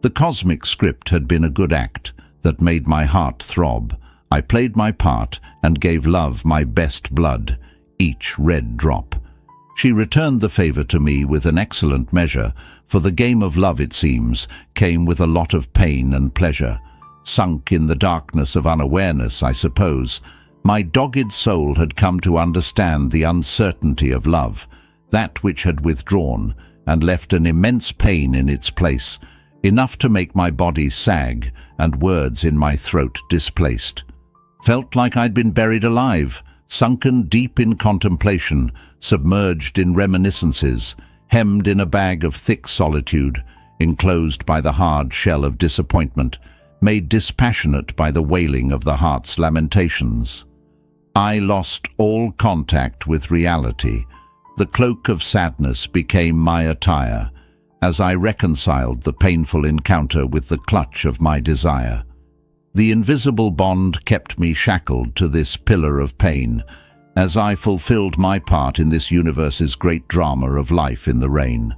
The cosmic script had been a good act that made my heart throb. I played my part and gave love my best blood, each red drop. She returned the favor to me with an excellent measure, for the game of love, it seems, came with a lot of pain and pleasure. Sunk in the darkness of unawareness, I suppose, my dogged soul had come to understand the uncertainty of love, that which had withdrawn and left an immense pain in its place, enough to make my body sag and words in my throat displaced. Felt like I'd been buried alive, sunken deep in contemplation, submerged in reminiscences, hemmed in a bag of thick solitude, enclosed by the hard shell of disappointment, made dispassionate by the wailing of the heart's lamentations. I lost all contact with reality. The cloak of sadness became my attire, as I reconciled the painful encounter with the clutch of my desire. The invisible bond kept me shackled to this pillar of pain, as I fulfilled my part in this universe's great drama of life in the rain.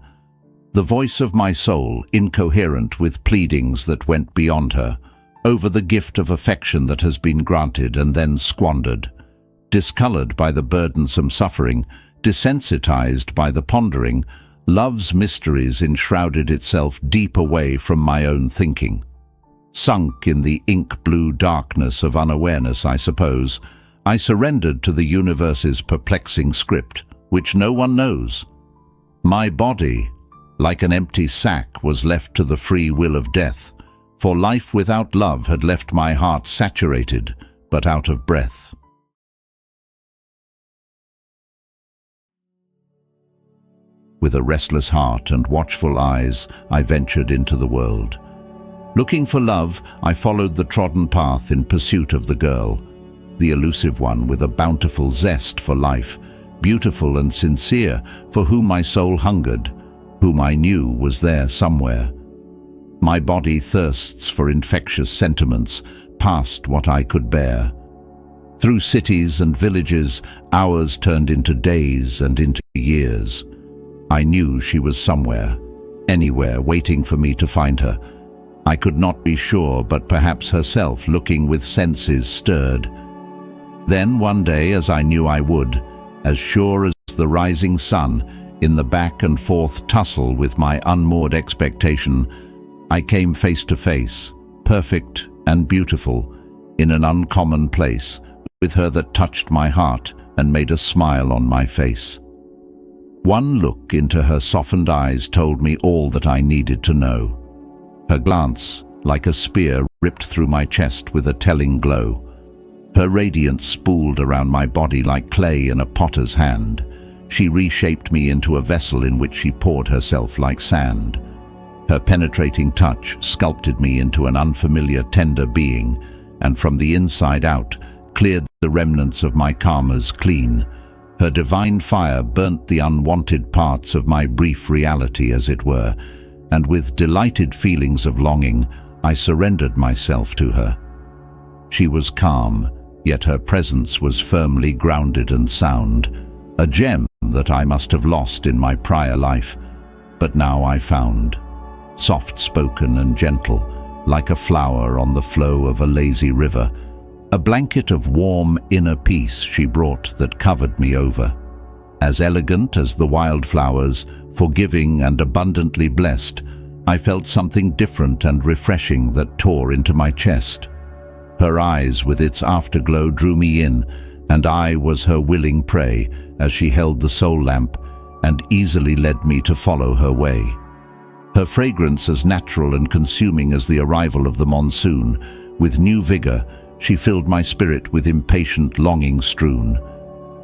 The voice of my soul, incoherent with pleadings that went beyond her, over the gift of affection that has been granted and then squandered. Discolored by the burdensome suffering, desensitized by the pondering, love's mysteries enshrouded itself deep away from my own thinking. Sunk in the ink-blue darkness of unawareness, I suppose, I surrendered to the universe's perplexing script, which no one knows. My body, like an empty sack, was left to the free will of death, for life without love had left my heart saturated, but out of breath. With a restless heart and watchful eyes, I ventured into the world. Looking for love, I followed the trodden path in pursuit of the girl, the elusive one with a bountiful zest for life, beautiful and sincere, for whom my soul hungered, whom I knew was there somewhere. My body thirsts for infectious sentiments, past what I could bear. Through cities and villages, hours turned into days and into years. I knew she was somewhere, anywhere, waiting for me to find her. I could not be sure, but perhaps herself, looking with senses stirred. Then one day, as I knew I would, as sure as the rising sun, in the back and forth tussle with my unmoored expectation, I came face to face, perfect and beautiful, in an uncommon place, with her that touched my heart and made a smile on my face. One look into her softened eyes told me all that I needed to know. Her glance, like a spear, ripped through my chest with a telling glow. Her radiance spooled around my body like clay in a potter's hand. She reshaped me into a vessel in which she poured herself like sand. Her penetrating touch sculpted me into an unfamiliar, tender being, and from the inside out cleared the remnants of my karmas clean. Her divine fire burnt the unwanted parts of my brief reality, as it were, and with delighted feelings of longing, I surrendered myself to her. She was calm, yet her presence was firmly grounded and sound, a gem that I must have lost in my prior life, but now I found. Soft-spoken and gentle, like a flower on the flow of a lazy river, a blanket of warm inner peace she brought that covered me over. As elegant as the wildflowers, forgiving and abundantly blessed, I felt something different and refreshing that tore into my chest. Her eyes with its afterglow drew me in, and I was her willing prey as she held the soul lamp and easily led me to follow her way. Her fragrance as natural and consuming as the arrival of the monsoon, with new vigor, she filled my spirit with impatient longing strewn.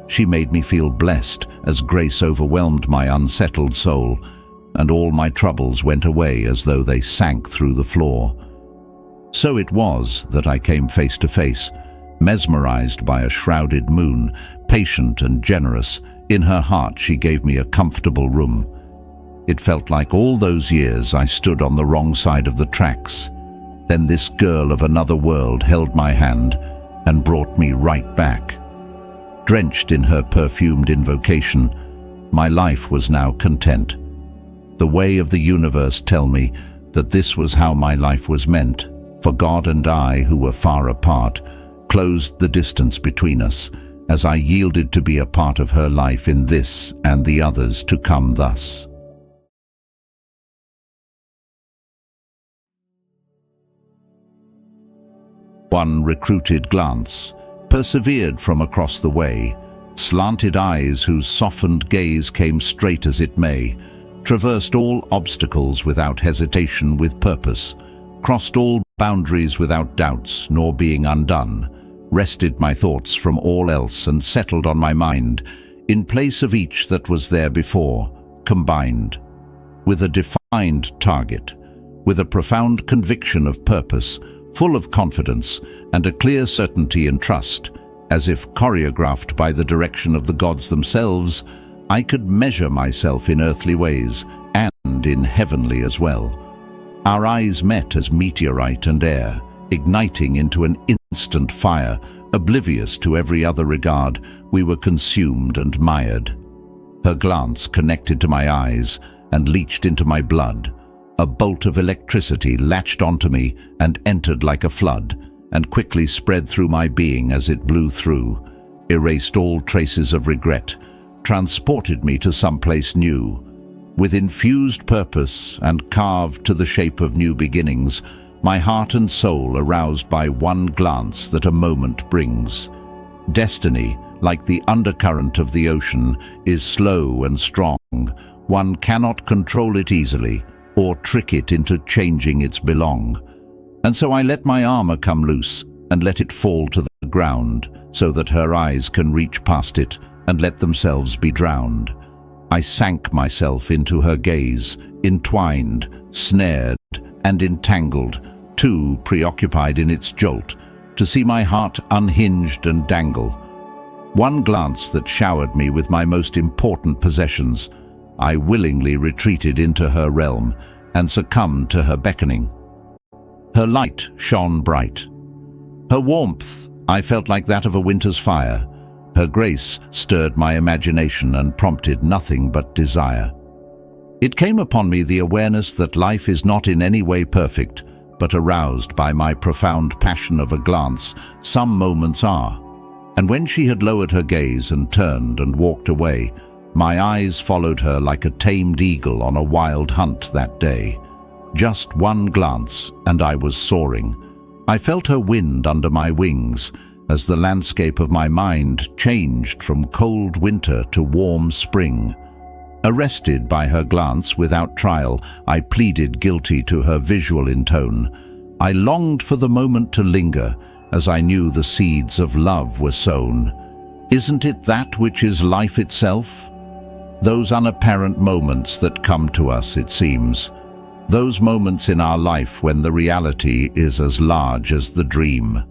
She made me feel blessed as grace overwhelmed my unsettled soul, and all my troubles went away as though they sank through the floor. So it was that I came face to face, mesmerized by a shrouded moon, patient and generous. In her heart she gave me a comfortable room. It felt like all those years I stood on the wrong side of the tracks. Then this girl of another world held my hand and brought me right back. Drenched in her perfumed invocation, my life was now content. The way of the universe, tell me, that this was how my life was meant, for God and I, who were far apart, closed the distance between us, as I yielded to be a part of her life in this and the others to come thus. One recruited glance persevered from across the way, slanted eyes whose softened gaze came straight as it may, traversed all obstacles without hesitation with purpose, crossed all boundaries without doubts nor being undone, wrested my thoughts from all else and settled on my mind, in place of each that was there before, combined, with a defined target, with a profound conviction of purpose, full of confidence and a clear certainty and trust, as if choreographed by the direction of the gods themselves. I could measure myself in earthly ways and in heavenly as well. Our eyes met as meteorite and air, igniting into an instant fire, oblivious to every other regard. We were consumed and mired. Her glance connected to my eyes and leached into my blood. A bolt of electricity latched onto me and entered like a flood, and quickly spread through my being as it blew through, erased all traces of regret, transported me to someplace new. With infused purpose and carved to the shape of new beginnings, my heart and soul aroused by one glance that a moment brings. Destiny, like the undercurrent of the ocean, is slow and strong. One cannot control it easily, or trick it into changing its belong. And so I let my armor come loose and let it fall to the ground, so that her eyes can reach past it and let themselves be drowned. I sank myself into her gaze, entwined, snared, and entangled, too preoccupied in its jolt to see my heart unhinged and dangle. One glance that showered me with my most important possessions, I willingly retreated into her realm and succumbed to her beckoning. Her light shone bright. Her warmth I felt like that of a winter's fire. Her grace stirred my imagination and prompted nothing but desire. It came upon me the awareness that life is not in any way perfect, but aroused by my profound passion of a glance, some moments are. And when she had lowered her gaze and turned and walked away, my eyes followed her like a tamed eagle on a wild hunt that day. Just one glance, and I was soaring. I felt her wind under my wings, as the landscape of my mind changed from cold winter to warm spring. Arrested by her glance without trial, I pleaded guilty to her visual intone. I longed for the moment to linger, as I knew the seeds of love were sown. Isn't it that which is life itself? Those unapparent moments that come to us, it seems. Those moments in our life when the reality is as large as the dream.